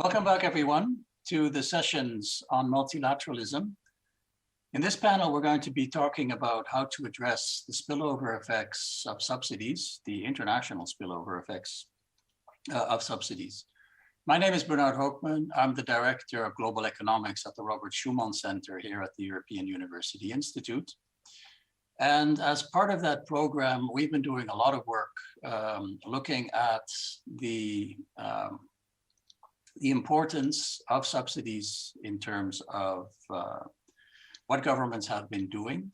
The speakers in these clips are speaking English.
Welcome back, everyone, to the sessions on multilateralism. In this panel, we're going to be talking about how to address the spillover effects of subsidies, the international spillover effects of subsidies. My name is Bernard Hoekman. I'm the Director of Global Economics at the Robert Schuman Center here at the European University Institute. And as part of that program, we've been doing a lot of work looking at the importance of subsidies in terms of what governments have been doing.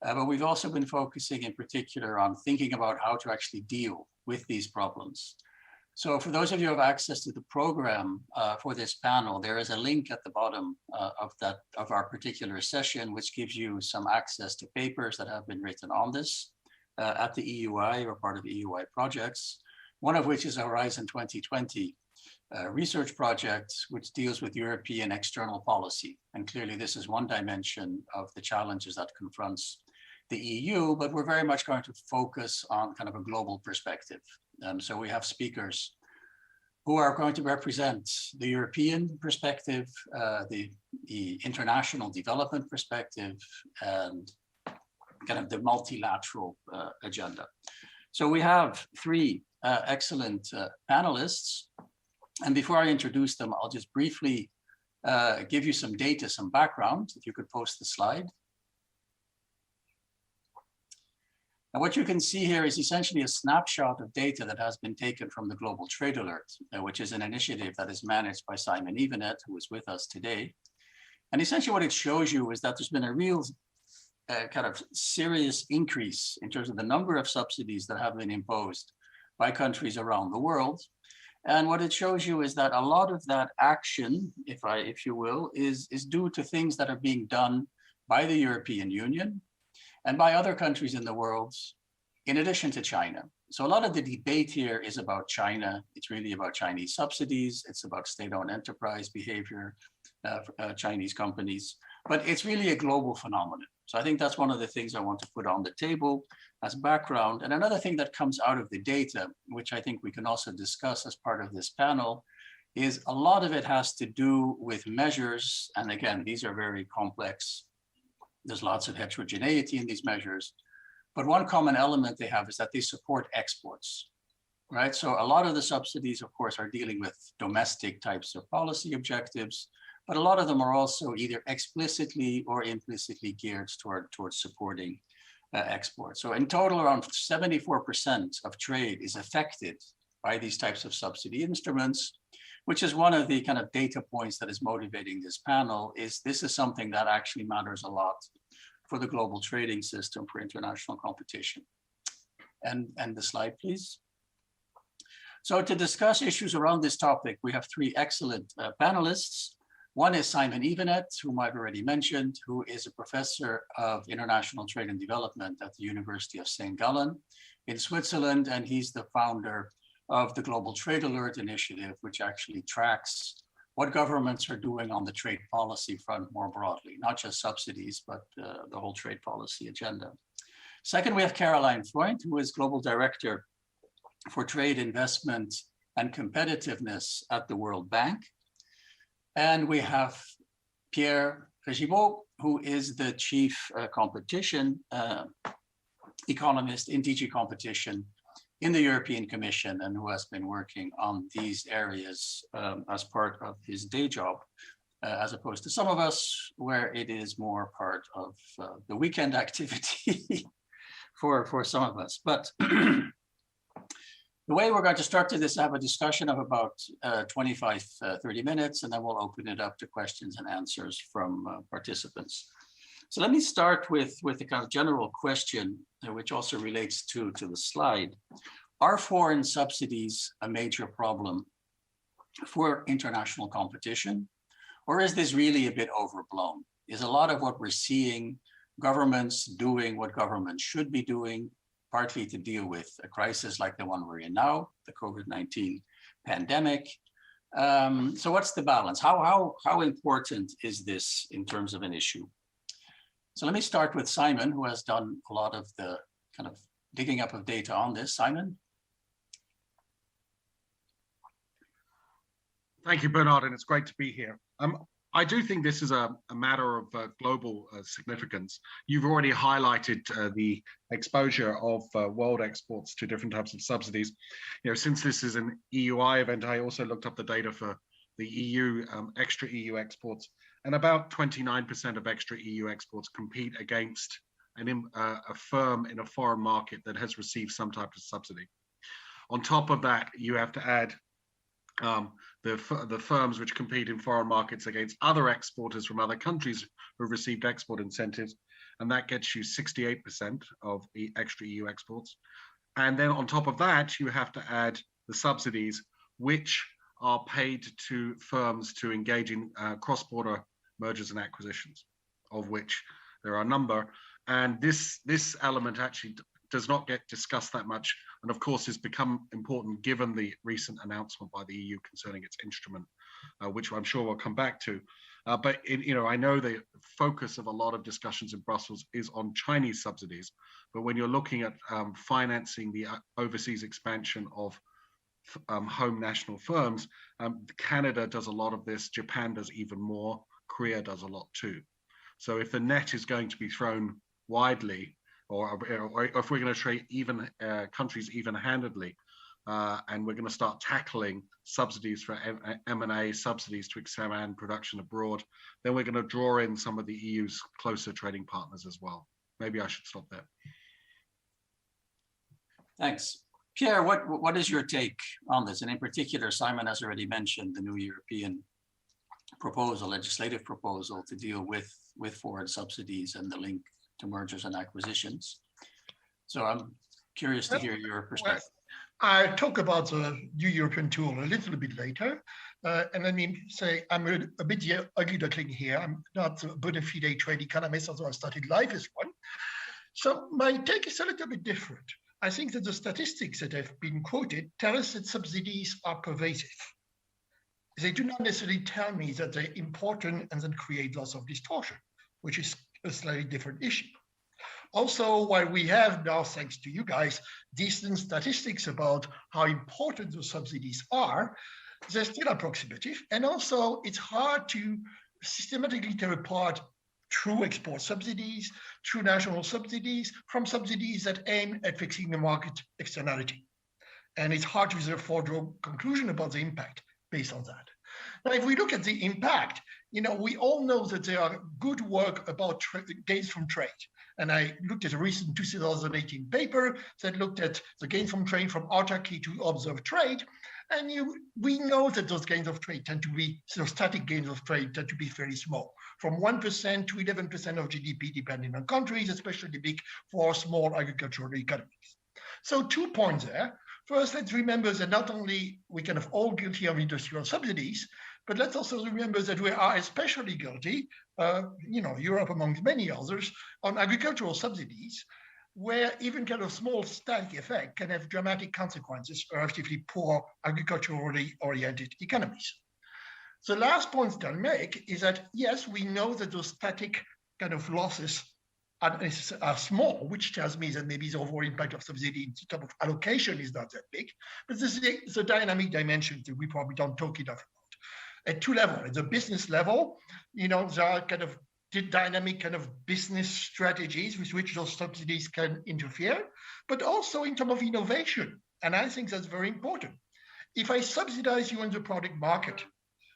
But we've also been focusing in particular on thinking about how to actually deal with these problems. So for those of you who have access to the program for this panel, there is a link at the bottom of our particular session, which gives you some access to papers that have been written on this at the EUI or part of EUI projects, one of which is a Horizon 2020 research project, which deals with European external policy. And clearly this is one dimension of the challenges that confronts the EU, but we're very much going to focus on kind of a global perspective. So we have speakers who are going to represent the European perspective, the international development perspective, and kind of the multilateral agenda. So we have three excellent panelists. And before I introduce them, I'll just briefly give you some data, some background, if you could post the slide. And what you can see here is essentially a snapshot of data that has been taken from the Global Trade Alert, which is an initiative that is managed by Simon Evenett, who is with us today. And essentially what it shows you is that there's been a real kind of serious increase in terms of the number of subsidies that have been imposed by countries around the world. And what it shows you is that a lot of that action, if you will, is due to things that are being done by the European Union and by other countries in the world, in addition to China. So a lot of the debate here is about China. It's really about Chinese subsidies. It's about state-owned enterprise behavior, Chinese companies, but it's really a global phenomenon. So I think that's one of the things I want to put on the table as background. And another thing that comes out of the data, which I think we can also discuss as part of this panel, is a lot of it has to do with measures. And again, these are very complex. There's lots of heterogeneity in these measures. But one common element they have is that they support exports, right? So a lot of the subsidies, of course, are dealing with domestic types of policy objectives, but a lot of them are also either explicitly or implicitly geared towards supporting exports. So in total, around 74% of trade is affected by these types of subsidy instruments, which is one of the kind of data points that is motivating this panel. This is something that actually matters a lot for the global trading system for international competition. And the slide, please. So to discuss issues around this topic, we have three excellent panelists. One is Simon Evenett, whom I've already mentioned, who is a professor of international trade and development at the University of St. Gallen in Switzerland, and he's the founder of the Global Trade Alert initiative, which actually tracks what governments are doing on the trade policy front more broadly, not just subsidies, but the whole trade policy agenda. Second, we have Caroline Freund, who is Global Director for Trade, Investment, and Competitiveness at the World Bank. And we have Pierre Regibeau, who is the Chief Competition Economist in DG Competition in the European Commission, and who has been working on these areas as part of his day job, as opposed to some of us, where it is more part of the weekend activity for some of us. But the way we're going to structure this, I have a discussion of about 25, 30 minutes, and then we'll open it up to questions and answers from participants. So let me start with a kind of general question, which also relates to the slide. Are foreign subsidies a major problem for international competition? Or is this really a bit overblown? Is a lot of what we're seeing governments doing what governments should be doing, partly to deal with a crisis like the one we're in now, the COVID-19 pandemic? So what's the balance? How important is this in terms of an issue? So let me start with Simon, who has done a lot of the kind of digging up of data on this. Simon? Thank you, Bernard, and it's great to be here. I do think this is a matter of global significance. You've already highlighted the exposure of world exports to different types of subsidies. Since this is an EUI event, I also looked up the data for the EU, extra EU exports, and about 29% of extra EU exports compete against a firm in a foreign market that has received some type of subsidy. On top of that, you have to add the firms which compete in foreign markets against other exporters from other countries who've received export incentives, and that gets you 68% of the extra EU exports. And then on top of that, you have to add the subsidies, which are paid to firms to engage in cross-border mergers and acquisitions, of which there are a number. And this element actually does not get discussed that much, and of course has become important given the recent announcement by the EU concerning its instrument, which I'm sure we'll come back to. But I know the focus of a lot of discussions in Brussels is on Chinese subsidies, but when you're looking at financing the overseas expansion of home national firms, Canada does a lot of this, Japan does even more, Korea does a lot too. So if the net is going to be thrown widely, or if we're going to treat countries even-handedly, and we're going to start tackling subsidies for M&A, subsidies to expand production abroad, then we're going to draw in some of the EU's closer trading partners as well. Maybe I should stop there. Thanks. Pierre, what is your take on this? And in particular, Simon has already mentioned the new European proposal, legislative proposal to deal with foreign subsidies and the link to mergers and acquisitions. So I'm curious to hear your perspective. I'll talk about the new European tool a little bit later. And let me say, I'm a bit ugly duckling here. I'm not a bona fide trade economist, although I started life as one. So my take is a little bit different. I think that the statistics that have been quoted tell us that subsidies are pervasive. They do not necessarily tell me that they're important and then create lots of distortion, which is a slightly different issue. Also, while we have now, thanks to you guys, decent statistics about how important the subsidies are, they're still approximative. And also, it's hard to systematically tear apart true export subsidies, true national subsidies, from subsidies that aim at fixing the market externality. And it's hard to therefore draw a conclusion about the impact based on that. Now, if we look at the impact, we all know that there are good work about gains from trade. And I looked at a recent 2018 paper that looked at the gains from trade from autarky to observed trade. And we know that those gains of trade tend to be, static gains of trade tend to be very small, from 1% to 11% of GDP, depending on countries, especially big for small agricultural economies. So 2 points there. First, let's remember that not only we can have all guilty of industrial subsidies, but let's also remember that we are especially guilty, Europe amongst many others, on agricultural subsidies, where even kind of small static effect can have dramatic consequences for relatively poor agriculturally oriented economies. The last point that I'll make is that, yes, we know that those static kind of losses are small, which tells me that maybe the overall impact of subsidy in terms of allocation is not that big, but this is the dynamic dimension that we probably don't talk enough about. At two levels, at the business level, there are kind of dynamic kind of business strategies with which those subsidies can interfere, but also in terms of innovation. And I think that's very important. If I subsidize you in the product market,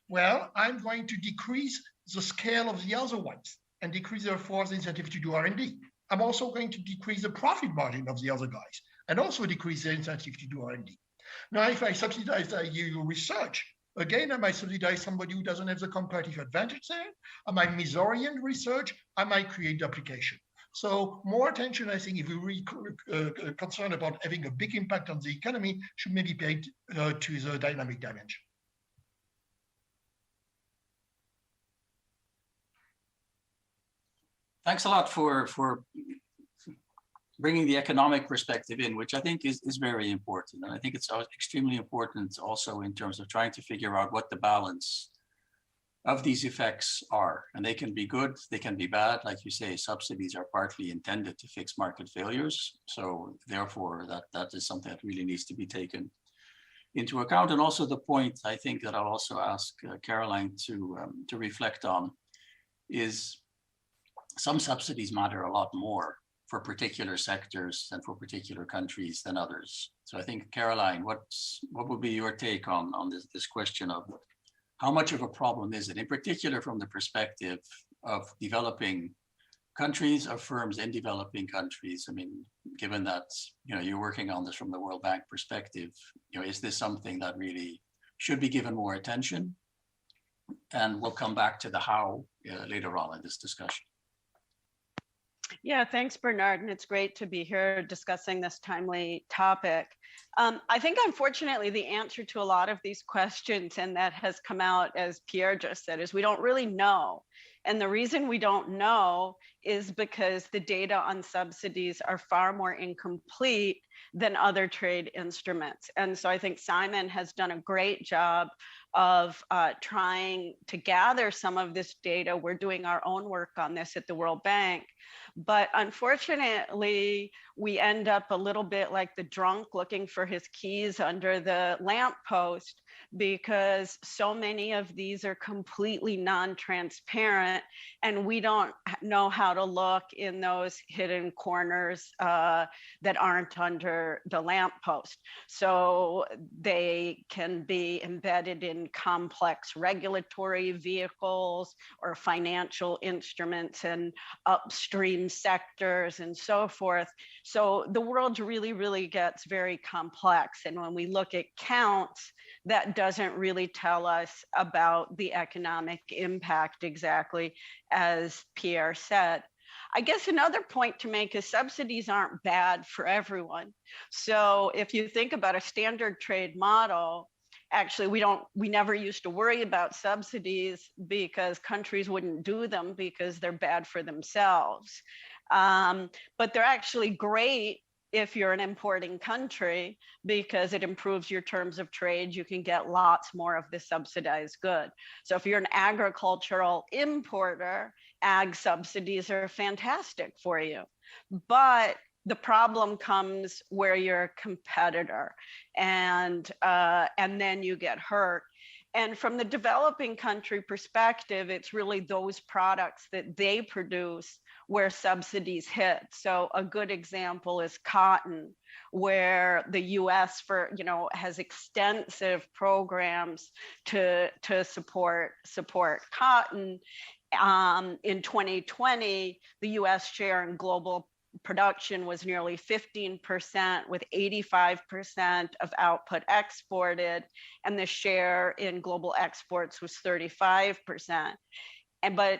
well, I'm going to decrease the scale of the other ones and decrease therefore the incentive to do R&D. I'm also going to decrease the profit margin of the other guys and also decrease the incentive to do R&D. Now, if I subsidize your research, again, I might subsidize somebody who doesn't have the comparative advantage there. I might misorient research. I might create duplication. So more attention, I think, if we're really concerned about having a big impact on the economy, should maybe be paid to the dynamic dimension. Thanks a lot for bringing the economic perspective in, which I think is very important. And I think it's extremely important also in terms of trying to figure out what the balance of these effects are. And they can be good, they can be bad. Like you say, subsidies are partly intended to fix market failures. So therefore, that is something that really needs to be taken into account. And also the point I think that I'll also ask Caroline to reflect on is some subsidies matter a lot more for particular sectors and for particular countries than others. So I think, Caroline, what would be your take on this question of how much of a problem is it, in particular from the perspective of developing countries or firms in developing countries? I mean, given that you're working on this from the World Bank perspective, is this something that really should be given more attention? And we'll come back to the how later on in this discussion. Yeah, thanks, Bernard. And it's great to be here discussing this timely topic. I think, unfortunately, the answer to a lot of these questions, and that has come out, as Pierre just said, is we don't really know. And the reason we don't know is because the data on subsidies are far more incomplete than other trade instruments. And so I think Simon has done a great job of trying to gather some of this data. We're doing our own work on this at the World Bank. But unfortunately, we end up a little bit like the drunk looking for his keys under the lamppost, because so many of these are completely non-transparent, and we don't know how to look in those hidden corners that aren't under the lamppost. So they can be embedded in complex regulatory vehicles or financial instruments and upstream sectors and so forth. So the world really, really gets very complex. And when we look at counts, that doesn't really tell us about the economic impact exactly, as Pierre said. I guess another point to make is subsidies aren't bad for everyone. So if you think about a standard trade model, actually, we never used to worry about subsidies because countries wouldn't do them because they're bad for themselves. But they're actually great if you're an importing country, because it improves your terms of trade. You can get lots more of the subsidized good. So if you're an agricultural importer, ag subsidies are fantastic for you. But the problem comes where you're a competitor, and then you get hurt. And from the developing country perspective, it's really those products that they produce where subsidies hit. So a good example is cotton, where the US has extensive programs to support cotton. In 2020, the US share in global production was nearly 15%, with 85% of output exported, and the share in global exports was 35%. But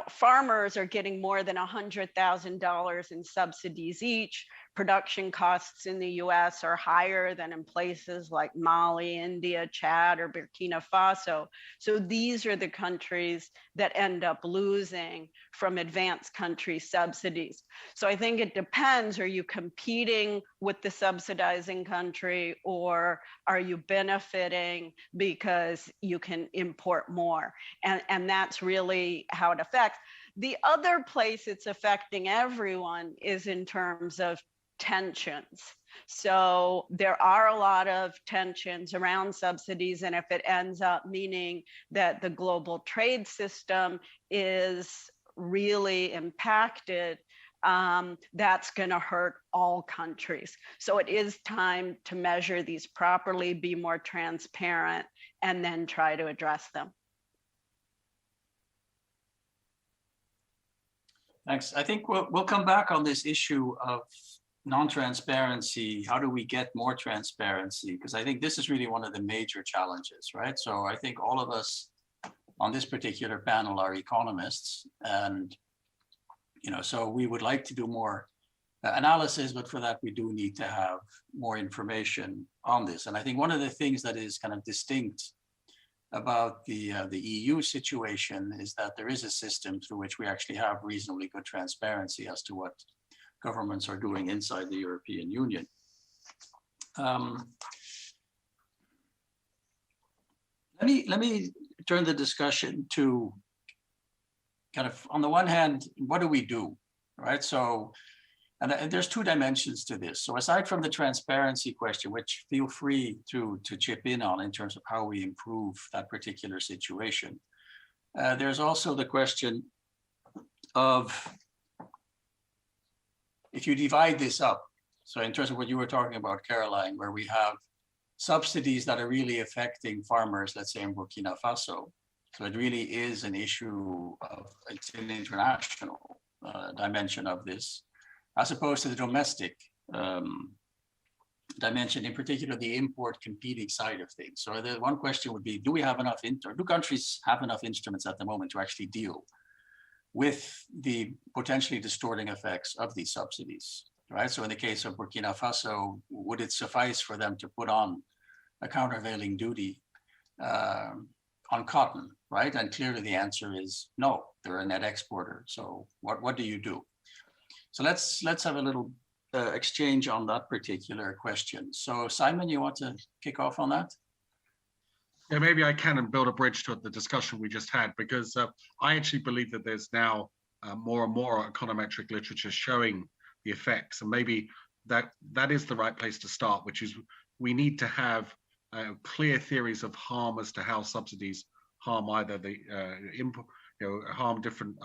farmers are getting more than $100,000 in subsidies each. Production costs in the US are higher than in places like Mali, India, Chad, or Burkina Faso. So these are the countries that end up losing from advanced country subsidies. So I think it depends. Are you competing with the subsidizing country, or are you benefiting because you can import more? And that's really how it affects. The other place it's affecting everyone is in terms of tensions. So there are a lot of tensions around subsidies, and if it ends up meaning that the global trade system is really impacted, that's going to hurt all countries. So it is time to measure these properly, be more transparent, and then try to address them. Thanks. I think we'll come back on this issue of non-transparency. How do we get more transparency? Because I think this is really one of the major challenges, right? So I think all of us on this particular panel are economists, and so we would like to do more analysis, but for that we do need to have more information on this. And I think one of the things that is kind of distinct about the EU situation is that there is a system through which we actually have reasonably good transparency as to what governments are doing inside the European Union. Let me turn the discussion to kind of, on the one hand, what do we do, right? So And there's two dimensions to this. So aside from the transparency question, which feel free to chip in on in terms of how we improve that particular situation, there's also the question of, if you divide this up, so in terms of what you were talking about, Caroline, where we have subsidies that are really affecting farmers, let's say in Burkina Faso. So it really is an issue of, it's an international dimension of this, as opposed to the domestic dimension, in particular, the import competing side of things. So the one question would be, do we have enough, do countries have enough instruments at the moment to actually deal with the potentially distorting effects of these subsidies, right? So in the case of Burkina Faso, would it suffice for them to put on a countervailing duty on cotton, right? And clearly the answer is no, they're a net exporter. So what do you do? So let's have a little exchange on that particular question. So Simon, you want to kick off on that? Yeah, maybe I can and build a bridge to the discussion we just had, because I actually believe that there's now more and more econometric literature showing the effects, and maybe that is the right place to start, which is we need to have clear theories of harm as to how subsidies harm either the harm different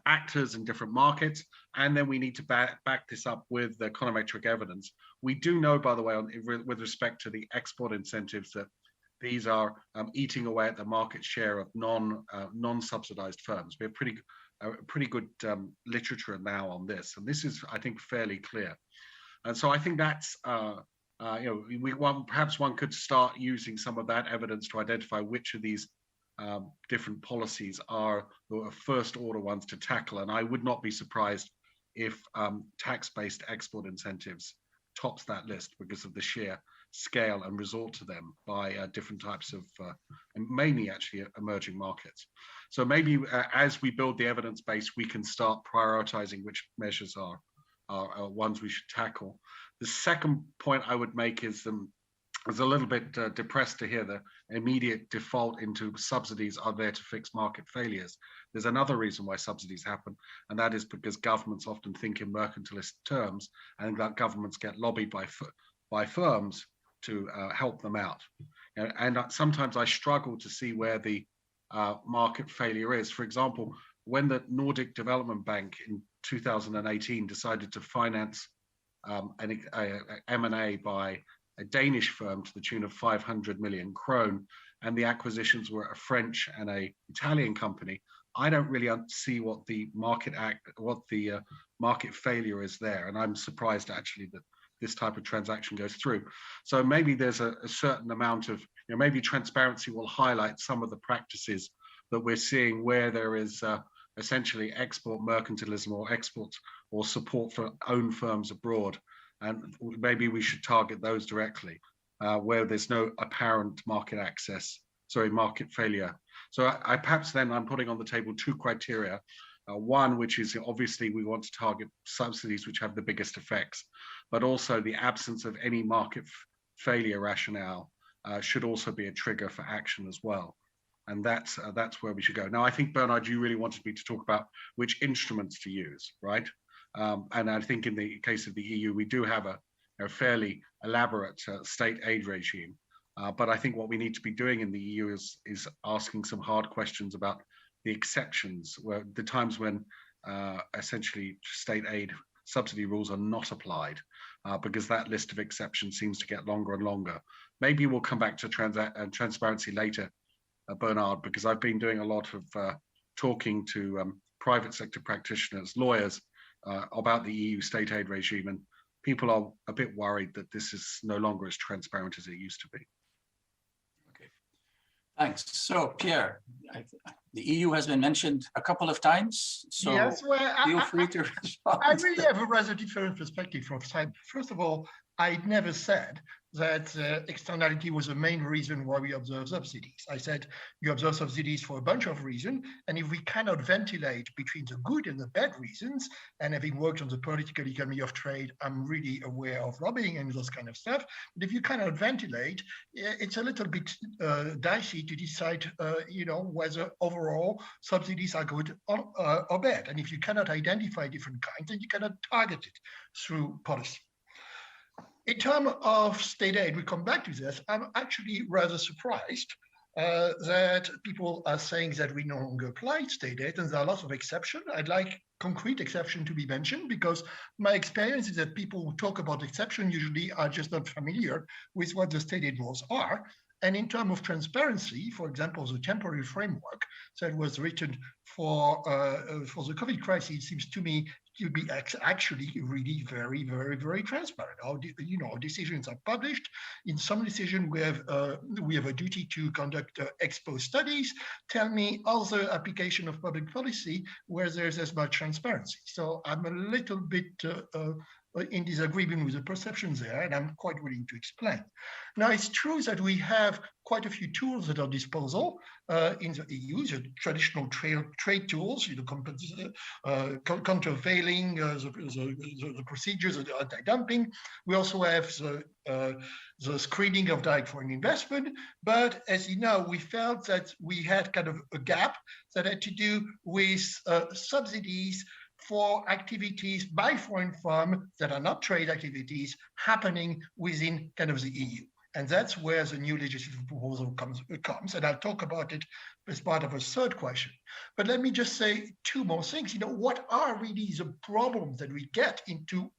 actors in different markets, and then we need to back this up with the econometric evidence. We do know, by the way, with respect to the export incentives, that these are eating away at the market share of non-subsidized firms. We have pretty good literature now on this, and this is, I think, fairly clear. And so I think that's perhaps one could start using some of that evidence to identify which of these different policies are the first order ones to tackle. And I would not be surprised if tax-based export incentives tops that list because of the sheer scale and resort to them by different types of, mainly actually emerging markets. So maybe as we build the evidence base, we can start prioritizing which measures are ones we should tackle. The second point I would make is I was a little bit depressed to hear the immediate default into subsidies are there to fix market failures. There's another reason why subsidies happen, and that is because governments often think in mercantilist terms, and that governments get lobbied by firms to help them out. And sometimes I struggle to see where the market failure is. For example, when the Nordic Development Bank in 2018 decided to finance an M&A by a Danish firm to the tune of 500 million krone, and the acquisitions were a French and an Italian company, I don't really see what the market failure is there. And I'm surprised actually that this type of transaction goes through. So maybe there's a certain amount of, maybe transparency will highlight some of the practices that we're seeing where there is essentially export mercantilism or exports or support for own firms abroad. And maybe we should target those directly where there's no apparent market failure. So I perhaps then I'm putting on the table two criteria. One, which is obviously we want to target subsidies which have the biggest effects, but also the absence of any market failure rationale should also be a trigger for action as well. And that's where we should go. Now, I think, Bernard, you really wanted me to talk about which instruments to use, right? And I think in the case of the EU, we do have a fairly elaborate state aid regime. But I think what we need to be doing in the EU is asking some hard questions about the exceptions, where the times when essentially state aid subsidy rules are not applied, because that list of exceptions seems to get longer and longer. Maybe we'll come back to transparency later, Bernard, because I've been doing a lot of talking to private sector practitioners, lawyers, about the EU state aid regime, and people are a bit worried that this is no longer as transparent as it used to be. Okay, thanks. So Pierre, the EU has been mentioned a couple of times, so yes, well, feel free to respond. I really have a rather different perspective from Simon. First of all, I never said that externality was the main reason why we observe subsidies. I said you observe subsidies for a bunch of reasons, and if we cannot ventilate between the good and the bad reasons, and having worked on the political economy of trade, I'm really aware of lobbying and those kind of stuff. But if you cannot ventilate, it's a little bit dicey to decide, whether overall subsidies are good or bad. And if you cannot identify different kinds, then you cannot target it through policy. In terms of state aid, we come back to this. I'm actually rather surprised that people are saying that we no longer apply state aid, and there are lots of exceptions. I'd like concrete exception to be mentioned, because my experience is that people who talk about exception usually are just not familiar with what the state aid laws are. And in terms of transparency, for example, the temporary framework that was written for the COVID crisis seems to me to be actually really very, very, very transparent. Our decisions are published. In some decisions, we have a duty to conduct ex post studies. Tell me other application of public policy where there's as much transparency. So I'm a little bit in disagreement with the perceptions there, and I'm quite willing to explain. Now, it's true that we have quite a few tools at our disposal in the EU, the traditional trade tools, countervailing, the procedures of anti-dumping. We also have the screening of direct foreign investment. But as you know, we felt that we had kind of a gap that had to do with subsidies for activities by foreign firms that are not trade activities happening within kind of the EU. And that's where the new legislative proposal comes, and I'll talk about it as part of a third question. But let me just say two more things. What are really the problems that we get into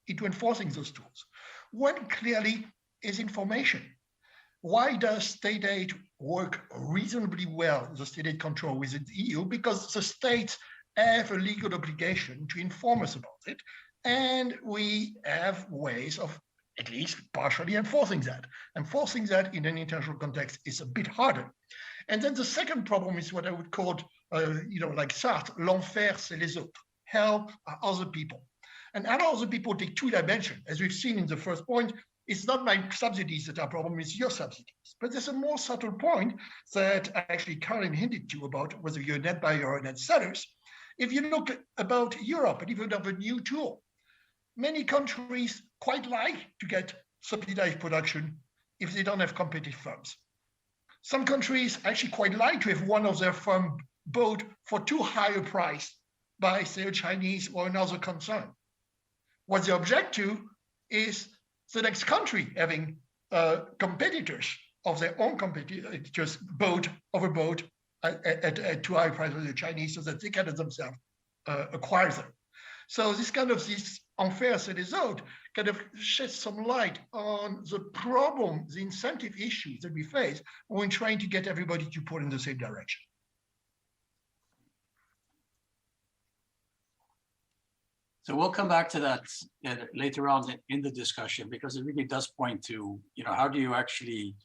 enforcing those tools? One clearly is information. Why does state aid work reasonably well, the state aid control within the EU? Because the states have a legal obligation to inform us about it, and we have ways of at least partially enforcing that. Enforcing that in an international context is a bit harder. And then the second problem is what I would call, like Sartre, l'enfer c'est les autres. Hell are other people. And other people take two dimensions. As we've seen in the first point, it's not my subsidies that are a problem, it's your subsidies. But there's a more subtle point that actually Caroline hinted to about whether you're a net buyer or a net sellers. If you look about Europe and even of a new tool, many countries quite like to get subsidized production if they don't have competitive firms. Some countries actually quite like to have one of their firms bought for too high a price by, say, a Chinese or another concern. What they object to is the next country having competitors of their own competitors overbought at too high a price with the Chinese so that they cannot themselves acquire them. So this unfair c'est les autres kind of sheds some light on the problem, the incentive issues that we face when trying to get everybody to pull in the same direction. So we'll come back to that later on in the discussion, because it really does point to, how do you actually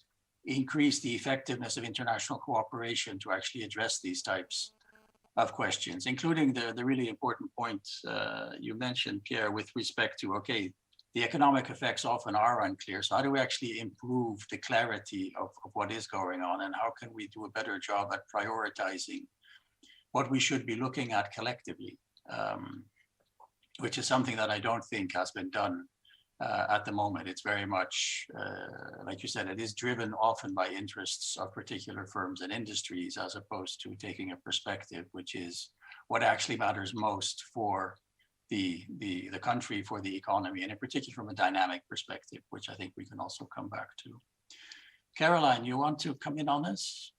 increase the effectiveness of international cooperation to actually address these types of questions, including the really important point you mentioned, Pierre, with respect to, okay, the economic effects often are unclear. So how do we actually improve the clarity of what is going on, and how can we do a better job at prioritizing what we should be looking at collectively, which is something that I don't think has been done at the moment. It's very much, like you said, it is driven often by interests of particular firms and industries, as opposed to taking a perspective, which is what actually matters most for the country, for the economy, and in particular from a dynamic perspective, which I think we can also come back to. Caroline, you want to come in on this?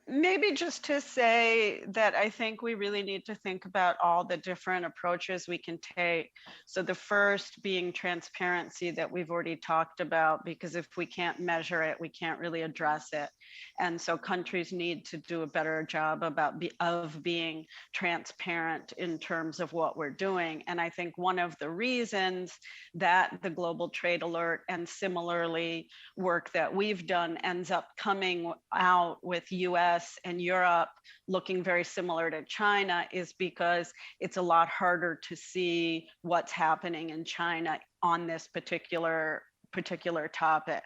Maybe just to say that I think we really need to think about all the different approaches we can take. So the first being transparency that we've already talked about, because if we can't measure it, we can't really address it. And so countries need to do a better job of being transparent in terms of what we're doing. And I think one of the reasons that the Global Trade Alert and similarly work that we've done ends up coming out with US US and Europe looking very similar to China is because it's a lot harder to see what's happening in China on this particular topic.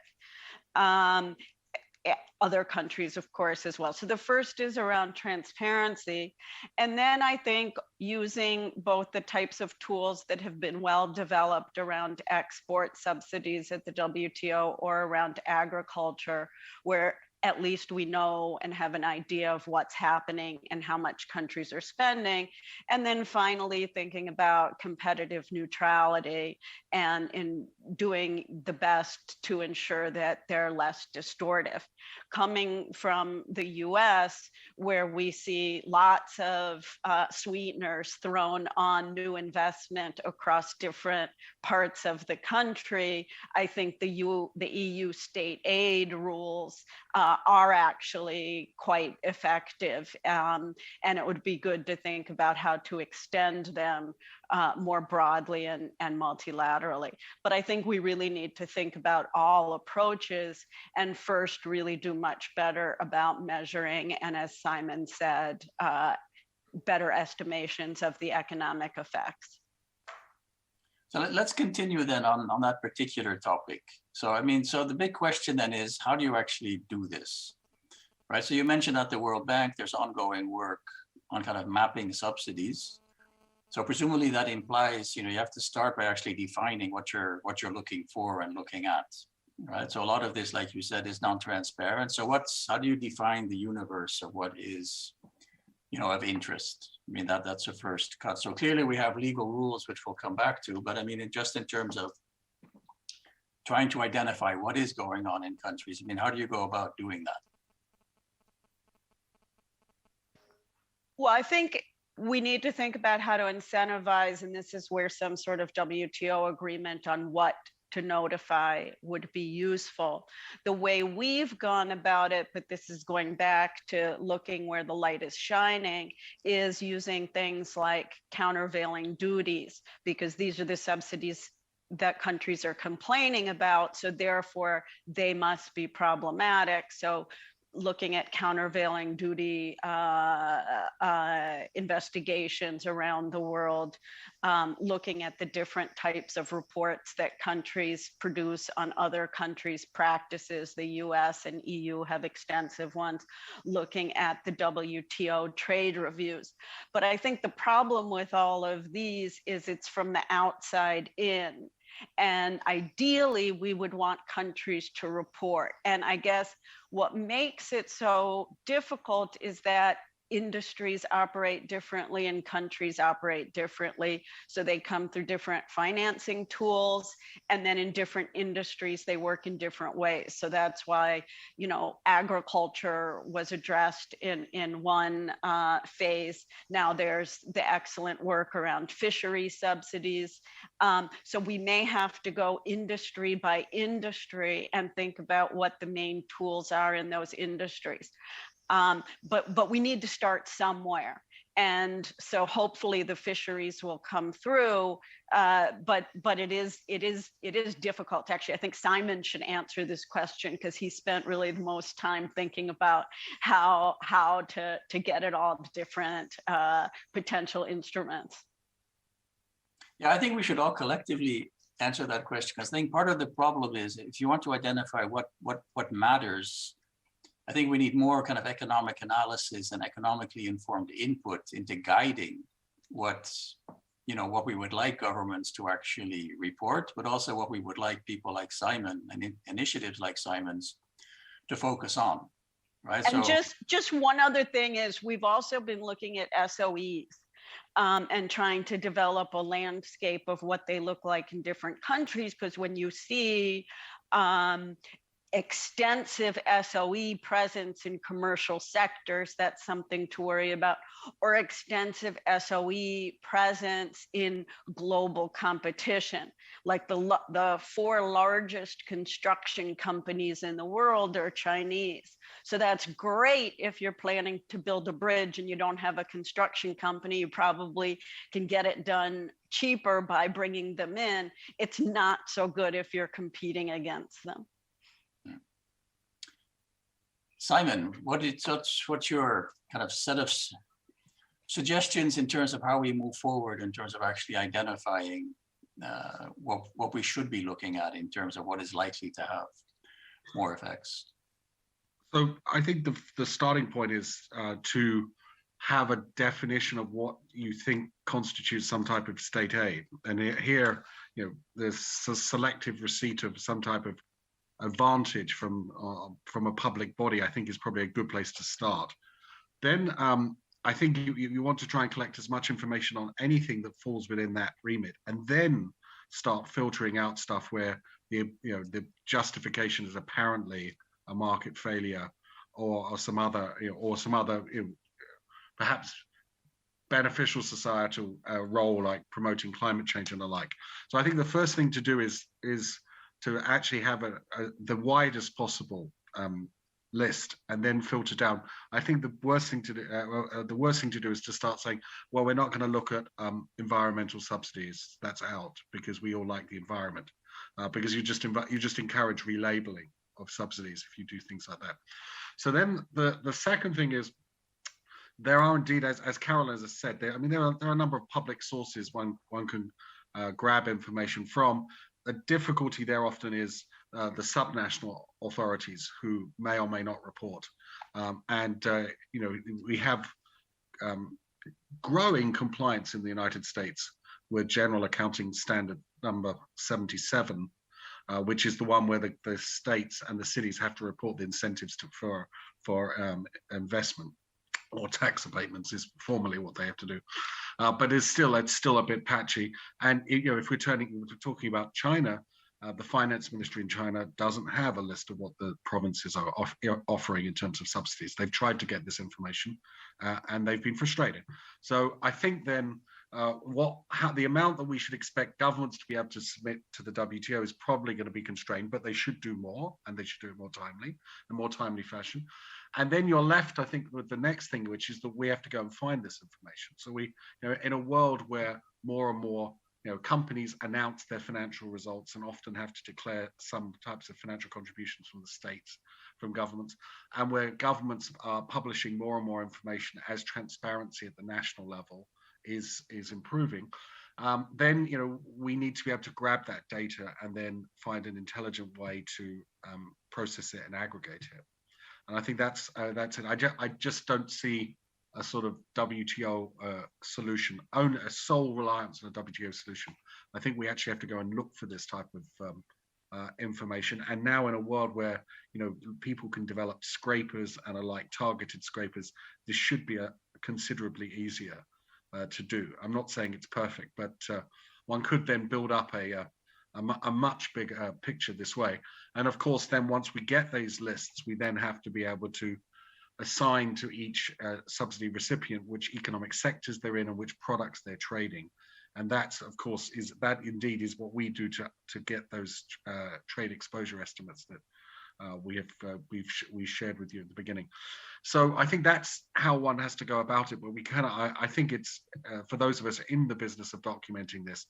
Other countries, of course, as well. So the first is around transparency. And then I think using both the types of tools that have been well developed around export subsidies at the WTO or around agriculture, where at least we know and have an idea of what's happening and how much countries are spending. And then finally, thinking about competitive neutrality and in doing the best to ensure that they're less distortive. Coming from the US, where we see lots of sweeteners thrown on new investment across different parts of the country, I think the EU state aid rules are actually quite effective. And it would be good to think about how to extend them more broadly and multilaterally. But I think we really need to think about all approaches and first really do much better about measuring, and as Simon said, better estimations of the economic effects. So let's continue then on that particular topic. So, I mean, so the big question then is, how do you actually do this, right? So you mentioned at the World Bank, there's ongoing work on kind of mapping subsidies. So presumably that implies, you have to start by actually defining what you're looking for and looking at, right? So a lot of this, like you said, is non-transparent. So how do you define the universe of what is, of interest? I mean, that's a first cut. So clearly we have legal rules, which we'll come back to, but I mean, just in terms of trying to identify what is going on in countries, I mean, how do you go about doing that? Well, I think we need to think about how to incentivize, and this is where some sort of WTO agreement on what to notify would be useful. The way we've gone about it, but this is going back to looking where the light is shining, is using things like countervailing duties, because these are the subsidies that countries are complaining about, so therefore they must be problematic. So looking at countervailing duty investigations around the world, looking at the different types of reports that countries produce on other countries' practices. The US and EU have extensive ones, looking at the WTO trade reviews. But I think the problem with all of these is it's from the outside in. And ideally, we would want countries to report. And I guess what makes it so difficult is that industries operate differently and countries operate differently. So they come through different financing tools, and then in different industries, they work in different ways. So that's why, agriculture was addressed in one phase. Now there's the excellent work around fishery subsidies. So we may have to go industry by industry and think about what the main tools are in those industries. But we need to start somewhere. And so hopefully the fisheries will come through, but it is difficult. Actually, I think Simon should answer this question because he spent really the most time thinking about how to get at all the different potential instruments. Yeah, I think we should all collectively answer that question, because I think part of the problem is if you want to identify what matters, I think we need more kind of economic analysis and economically informed input into guiding what we would like governments to actually report, but also what we would like people like Simon and initiatives like Simon's to focus on, right? And so just one other thing is we've also been looking at SOEs and trying to develop a landscape of what they look like in different countries, because when you see extensive SOE presence in commercial sectors, that's something to worry about, or extensive SOE presence in global competition. Like the 4 largest construction companies in the world are Chinese. So that's great if you're planning to build a bridge and you don't have a construction company, you probably can get it done cheaper by bringing them in. It's not so good if you're competing against them. Simon, what's your kind of set of suggestions in terms of how we move forward in terms of actually identifying what we should be looking at in terms of what is likely to have more effects? So I think the starting point is to have a definition of what you think constitutes some type of state aid. And here, there's a selective receipt of some type of advantage from a public body, I think is probably a good place to start. Then I think you want to try and collect as much information on anything that falls within that remit, and then start filtering out stuff where the justification is apparently a market failure or some other perhaps beneficial societal role, like promoting climate change and the like. So I think the first thing to do is to actually have the widest possible list and then filter down. I think the worst thing to do is to start saying, well, we're not going to look at environmental subsidies. That's out because we all like the environment. Because you just encourage relabeling of subsidies if you do things like that. So then the second thing is, there are indeed, as Carol has said, there are a number of public sources one can grab information from. The difficulty there often is the subnational authorities who may or may not report. We have growing compliance in the United States with General Accounting Standard number 77, which is the one where the states and the cities have to report the incentives for investment, or tax abatements is formally what they have to do. But it's still a bit patchy. And if we're talking about China, the finance ministry in China doesn't have a list of what the provinces are offering in terms of subsidies. They've tried to get this information and they've been frustrated. So I think then the amount that we should expect governments to be able to submit to the WTO is probably going to be constrained, but they should do more, and they should do it more timely fashion. And then you're left, I think, with the next thing, which is that we have to go and find this information. So we, in a world where more and more, companies announce their financial results and often have to declare some types of financial contributions from the states, from governments, and where governments are publishing more and more information as transparency at the national level is improving, then we need to be able to grab that data and then find an intelligent way to process it and aggregate it. And I think that's it. I just don't see a sort of WTO solution, a sole reliance on a WTO solution. I think we actually have to go and look for this type of information. And now in a world where people can develop scrapers and targeted scrapers, this should be considerably easier to do. I'm not saying it's perfect, but one could then build up a much bigger picture this way. And of course, then once we get these lists, we then have to be able to assign to each subsidy recipient which economic sectors they're in and which products they're trading. And that's, of course, indeed is what we do to get those trade exposure estimates that we shared with you at the beginning. So I think that's how one has to go about it. But I think it's for those of us in the business of documenting this,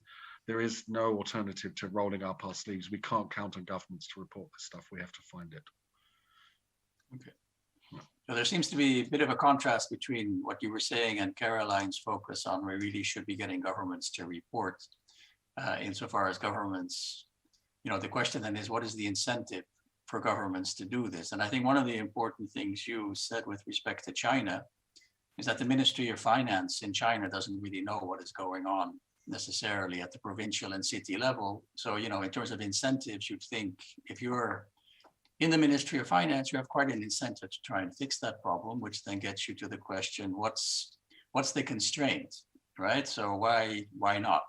there is no alternative to rolling up our sleeves. We can't count on governments to report this stuff. We have to find it. Okay. So there seems to be a bit of a contrast between what you were saying and Caroline's focus on we really should be getting governments to report insofar as governments, the question then is, what is the incentive for governments to do this? And I think one of the important things you said with respect to China is that the Ministry of Finance in China doesn't really know what is going on necessarily at the provincial and city level. So, in terms of incentives, you'd think if you're in the Ministry of Finance, you have quite an incentive to try and fix that problem, which then gets you to the question, what's the constraint, right? So why not?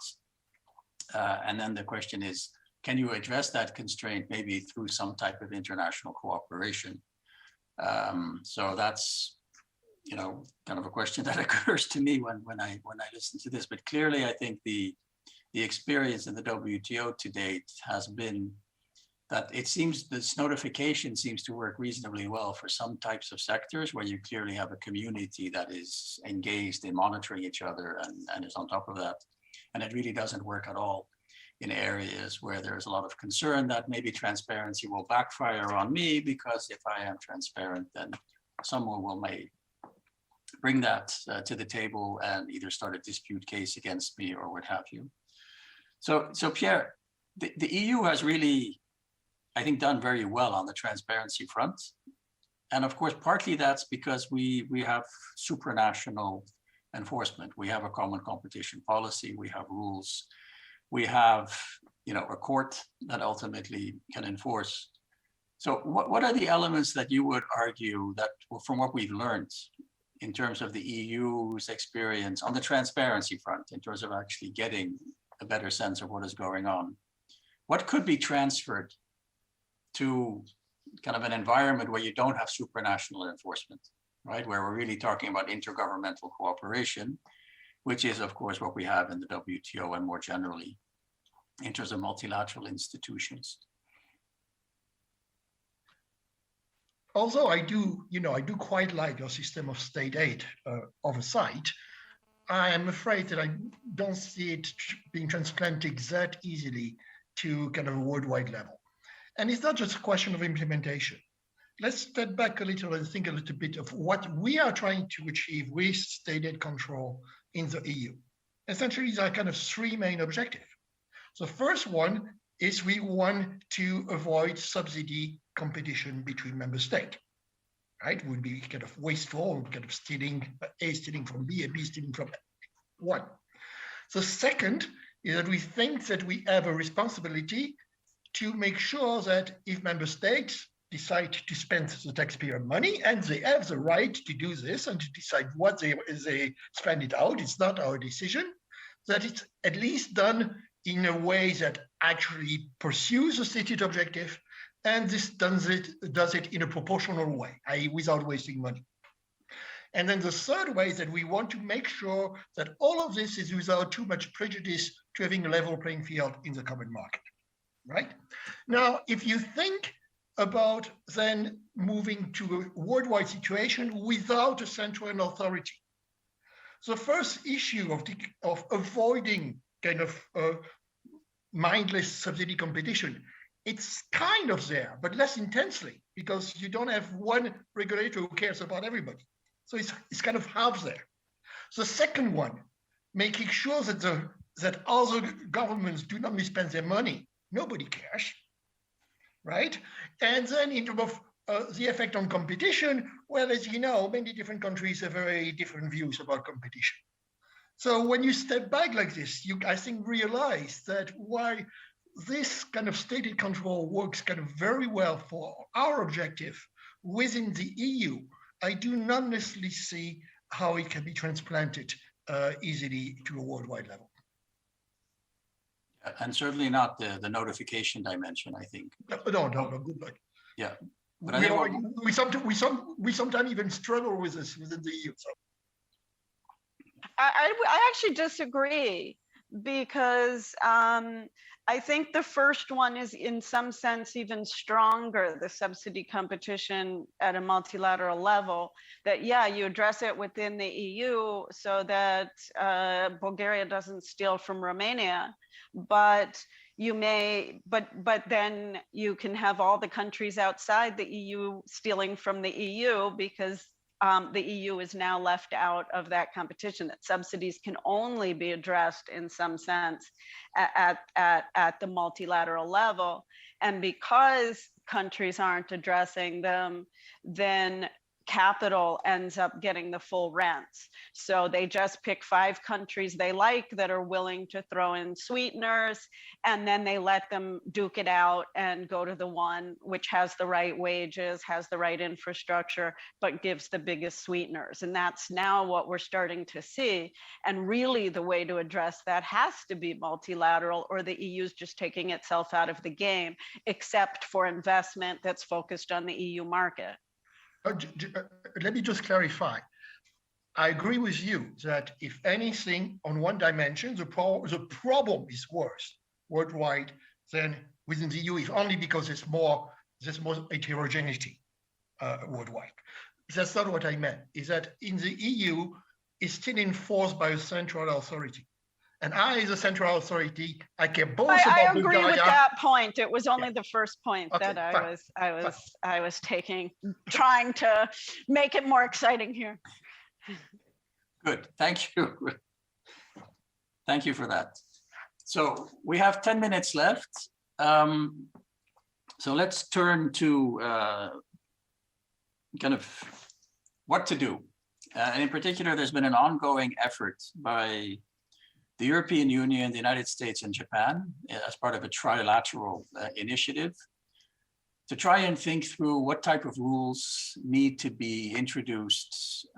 And then the question is, can you address that constraint maybe through some type of international cooperation? So that's, kind of a question that occurs to me when I listen to this. But clearly, I think the experience in the WTO to date has been that it seems this notification seems to work reasonably well for some types of sectors where you clearly have a community that is engaged in monitoring each other and is on top of that. And it really doesn't work at all in areas where there's a lot of concern that maybe transparency will backfire on me, because if I am transparent, then someone will may bring that to the table and either start a dispute case against me or what have you. So Pierre, the EU has really, I think, done very well on the transparency front. And of course, partly that's because we have supranational enforcement. We have a common competition policy, we have rules, we have, you know, a court that ultimately can enforce. So what are the elements that you would argue that, from what we've learned in terms of the EU's experience on the transparency front, in terms of actually getting a better sense of what is going on, what could be transferred to kind of an environment where you don't have supranational enforcement, right? Where we're really talking about intergovernmental cooperation, which is of course what we have in the WTO and more generally in terms of multilateral institutions. Although I do quite like your system of state aid oversight, I'm afraid that I don't see it being transplanted that easily to kind of a worldwide level. And it's not just a question of implementation. Let's step back a little and think a little bit of what we are trying to achieve with state aid control in the EU. Essentially, there are kind of three main objectives. The first one is we want to avoid subsidy competition between member states, right? It would be kind of wasteful, kind of stealing, A stealing from B and B stealing from one. The second is that we think that we have a responsibility to make sure that if member states decide to spend the taxpayer money, and they have the right to do this and to decide what they spend it out, it's not our decision, that it's at least done in a way that actually pursues the stated objective, and this does it in a proportional way, i.e. without wasting money. And then the third way is that we want to make sure that all of this is without too much prejudice to having a level playing field in the common market, right? Now, if you think about then moving to a worldwide situation without a central authority, the first issue of avoiding kind of mindless subsidy competition, it's kind of there, but less intensely, because you don't have one regulator who cares about everybody. So it's kind of half there. The second one, making sure that other governments do not misspend their money. Nobody cares, right? And then in terms of the effect on competition, well, as you know, many different countries have very different views about competition. So when you step back like this, you, I think, realize that why this kind of stated control works kind of very well for our objective within the EU, I do not necessarily see how it can be transplanted easily to a worldwide level. And certainly not the notification dimension, I think. No, good luck. Yeah. But we sometimes even struggle with this within the EU. So. I actually disagree, because I think the first one is in some sense even stronger, the subsidy competition at a multilateral level, that yeah, you address it within the EU so that Bulgaria doesn't steal from Romania, but you may, but then you can have all the countries outside the EU stealing from the EU, because the EU is now left out of that competition, that subsidies can only be addressed in some sense at the multilateral level. And because countries aren't addressing them, then capital ends up getting the full rents. So they just pick 5 countries they like that are willing to throw in sweeteners, and then they let them duke it out and go to the one which has the right wages, has the right infrastructure, but gives the biggest sweeteners. And that's now what we're starting to see. And really the way to address that has to be multilateral, or the EU's just taking itself out of the game, except for investment that's focused on the EU market. Let me just clarify. I agree with you that if anything, on one dimension, the problem is worse worldwide than within the EU, if only because there's more heterogeneity worldwide. That's not what I meant. Is that in the EU, it's still enforced by a central authority. And I, as a central authority, I care both I about agree with Bulgaria. that point. It was only the first point Okay, that fine, I was taking, trying to make it more exciting here. Good, thank you. Thank you for that. So we have 10 minutes left. So let's turn to kind of what to do. And in particular, there's been an ongoing effort by the European Union, the United States, and Japan as part of a trilateral initiative to try and think through what type of rules need to be introduced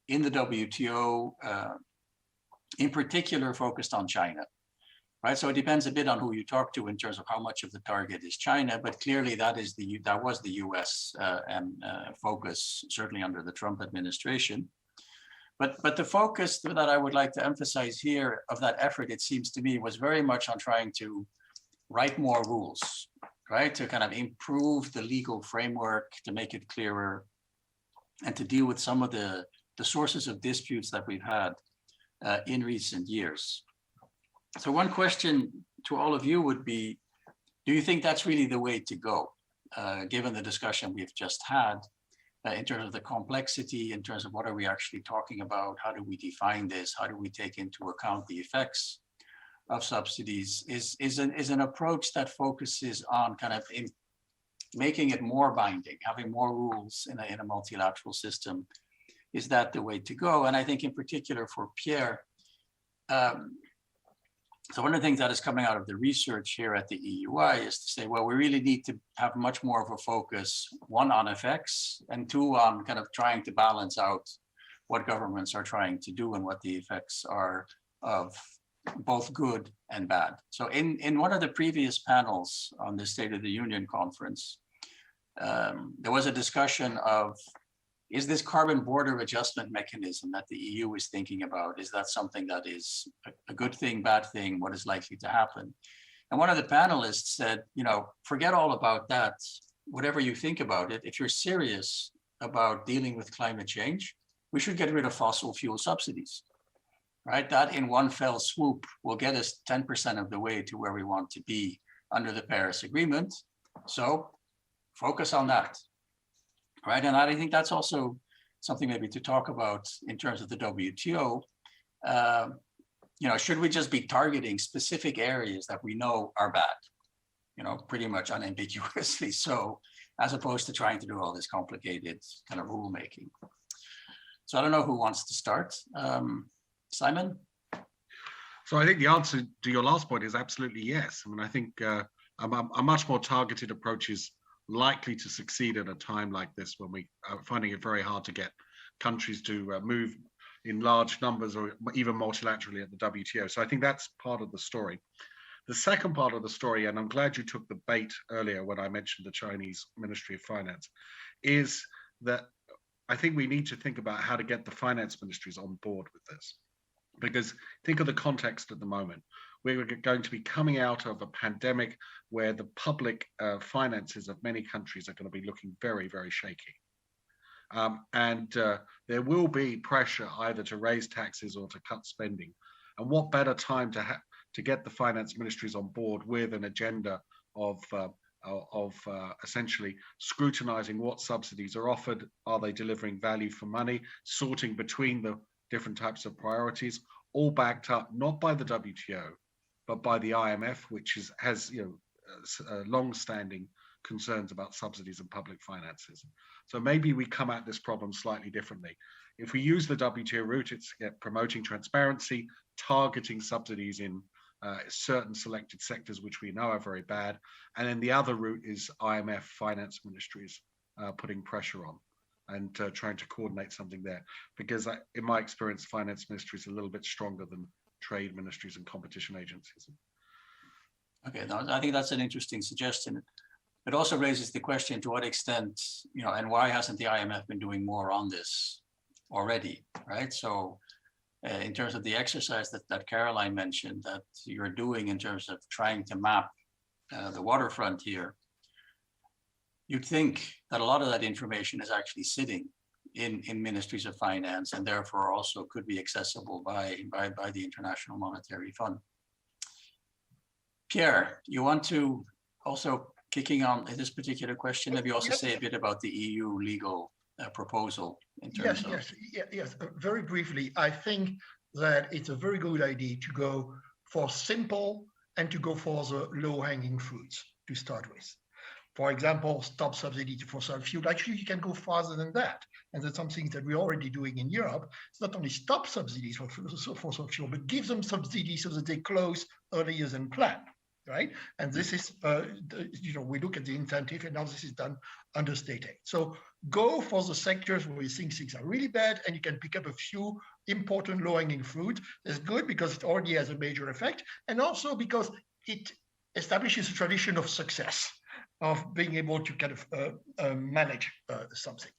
in the WTO, in particular focused on China. Right, so it depends a bit on who you talk to in terms of how much of the target is China, but clearly that was the US focus, certainly under the Trump administration. But the focus that I would like to emphasize here of that effort, it seems to me, was very much on trying to write more rules, right? To kind of improve the legal framework, to make it clearer, and to deal with some of the sources of disputes that we've had in recent years. So one question to all of you would be, do you think that's really the way to go, given the discussion we've just had? In terms of the complexity, in terms of what are we actually talking about, how do we define this, how do we take into account the effects of subsidies, is an approach that focuses on kind of making it more binding, having more rules in a multilateral system. Is that the way to go? And I think in particular for Pierre, so one of the things that is coming out of the research here at the EUI is to say, well, we really need to have much more of a focus, one, on effects, and two, on kind of trying to balance out what governments are trying to do and what the effects are of both good and bad. So in one of the previous panels on the State of the Union conference, there was a discussion of, is this carbon border adjustment mechanism that the EU is thinking about, is that something that is a good thing, bad thing, what is likely to happen? And one of the panelists said, forget all about that. Whatever you think about it, if you're serious about dealing with climate change, we should get rid of fossil fuel subsidies, right? That in one fell swoop will get us 10% of the way to where we want to be under the Paris Agreement. So focus on that. Right, and I think that's also something maybe to talk about in terms of the WTO. Should we just be targeting specific areas that we know are bad, pretty much unambiguously so, as opposed to trying to do all this complicated kind of rulemaking. So I don't know who wants to start. Simon? So I think the answer to your last point is absolutely yes. I mean, I think a much more targeted approach is likely to succeed at a time like this when we are finding it very hard to get countries to move in large numbers or even multilaterally at the WTO. So I think that's part of the story. The second part of the story, and I'm glad you took the bait earlier when I mentioned the Chinese Ministry of Finance, is that I think we need to think about how to get the finance ministries on board with this. Because think of the context at the moment. We're going to be coming out of a pandemic where the public finances of many countries are going to be looking very, very shaky. And there will be pressure either to raise taxes or to cut spending. And what better time to get the finance ministries on board with an agenda of essentially scrutinizing what subsidies are offered, are they delivering value for money, sorting between the different types of priorities, all backed up not by the WTO, but by the IMF, which has long-standing concerns about subsidies and public finances. So maybe we come at this problem slightly differently. If we use the WTO route, it's promoting transparency, targeting subsidies in certain selected sectors, which we know are very bad. And then the other route is IMF finance ministries putting pressure on and trying to coordinate something there. Because in my experience, finance ministry is a little bit stronger than trade ministries and competition agencies. Okay, no, I think that's an interesting suggestion. It also raises the question to what extent, and why hasn't the IMF been doing more on this already, right? So in terms of the exercise that Caroline mentioned that you're doing in terms of trying to map the waterfront here, you'd think that a lot of that information is actually sitting in ministries of finance, and therefore also could be accessible by the International Monetary Fund. Pierre, you want to also, kicking on this particular question, maybe also say a bit about the EU legal proposal in terms of... Yes, very briefly, I think that it's a very good idea to go for simple and to go for the low-hanging fruits to start with. For example, stop subsidy to fossil fuel. Actually, you can go farther than that. And that's something that we're already doing in Europe. It's not only stop subsidies for fossil fuel, but give them subsidies so that they close earlier than planned, right? And this is, we look at the incentive, and now this is done under state aid. So go for the sectors where you think things are really bad, and you can pick up a few important low-hanging fruit. That's good because it already has a major effect, and also because it establishes a tradition of success, of being able to kind of manage something.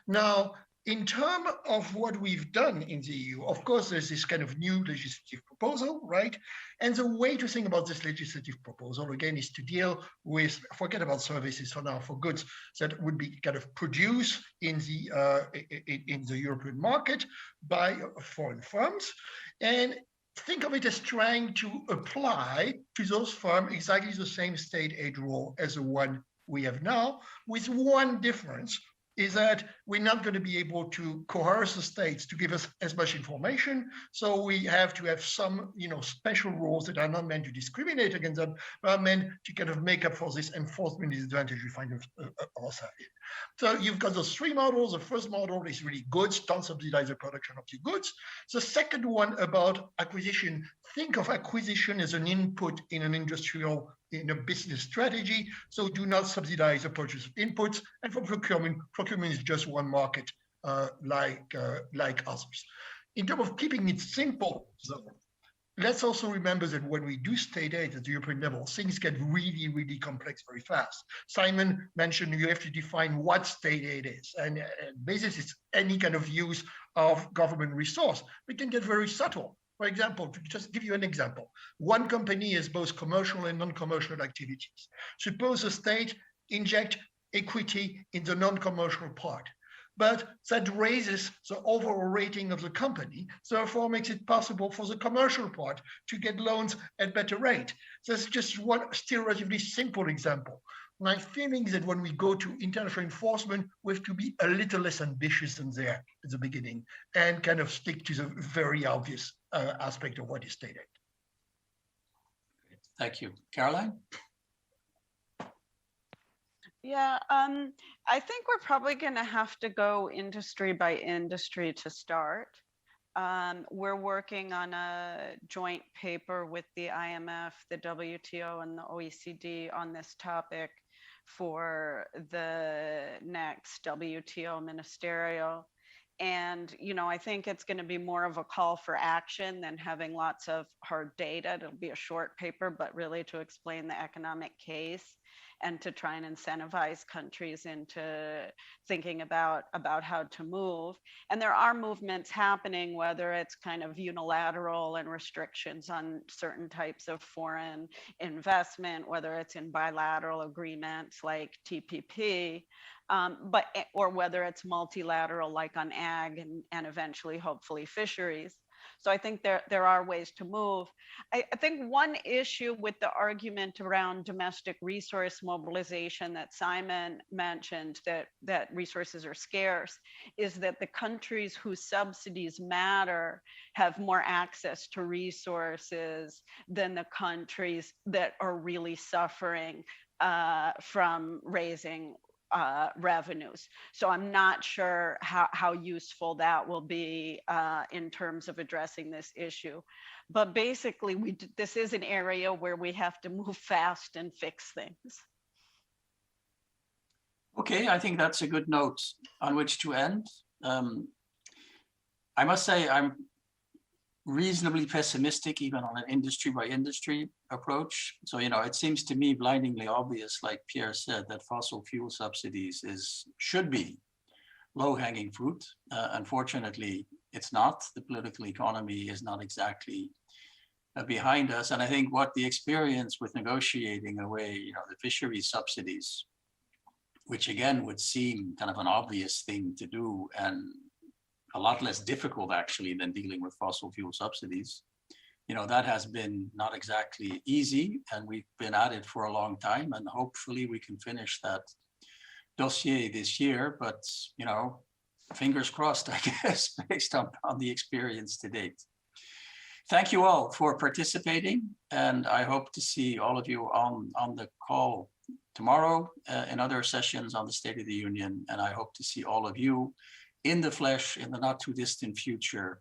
Now, in terms of what we've done in the EU, of course, there's this kind of new legislative proposal, right? And the way to think about this legislative proposal, again, is to deal with, forget about services for now, for goods that would be kind of produced in the European market by foreign firms. And think of it as trying to apply to those firms exactly the same state aid rule as the one we have now, with one difference, is that we're not going to be able to coerce the states to give us as much information. So we have to have some, special rules that are not meant to discriminate against them, but are meant to kind of make up for this enforcement disadvantage we find ourselves in. So you've got those three models. The first model is really goods, don't subsidize the production of your goods. The second one about acquisition, think of acquisition as an input in an in a business strategy. So do not subsidize the purchase of inputs. And for procurement is just one market like others. In terms of keeping it simple, let's also remember that when we do state aid at the European level, things get really, really complex very fast. Simon mentioned you have to define what state aid is. And basically, it's any kind of use of government resource. It can get very subtle. For example, to just give you an example, one company has both commercial and non-commercial activities. Suppose the state inject equity in the non-commercial part, but that raises the overall rating of the company, therefore makes it possible for the commercial part to get loans at better rate. That's just one still relatively simple example. My feeling is that when we go to international enforcement, we have to be a little less ambitious than there at the beginning and kind of stick to the very obvious aspect of what is state aid. Thank you. Caroline? Yeah, I think we're probably going to have to go industry by industry to start. We're working on a joint paper with the IMF, the WTO, and the OECD on this topic for the next WTO ministerial. And, I think it's going to be more of a call for action than having lots of hard data. It'll be a short paper, but really to explain the economic case and to try and incentivize countries into thinking about how to move. And there are movements happening, whether it's kind of unilateral and restrictions on certain types of foreign investment, whether it's in bilateral agreements like TPP, or whether it's multilateral like on ag and eventually hopefully fisheries. So I think there are ways to move. I think one issue with the argument around domestic resource mobilization that Simon mentioned, that resources are scarce, is that the countries whose subsidies matter have more access to resources than the countries that are really suffering from raising revenues. So I'm not sure how useful that will be in terms of addressing this issue. But basically, this is an area where we have to move fast and fix things. Okay, I think that's a good note on which to end. I must say I'm reasonably pessimistic even on an industry by industry approach. So, it seems to me blindingly obvious, like Pierre said, that fossil fuel subsidies should be low-hanging fruit. Unfortunately, it's not. The political economy is not exactly behind us. And I think what the experience with negotiating away, the fisheries subsidies which again would seem kind of an obvious thing to do and a lot less difficult actually than dealing with fossil fuel subsidies. You know, that has been not exactly easy, and we've been at it for a long time, and hopefully we can finish that dossier this year, but you know, fingers crossed, I guess, based on the experience to date. Thank you all for participating, and I hope to see all of you on the call tomorrow in other sessions on the State of the Union, and I hope to see all of you in the flesh in the not too distant future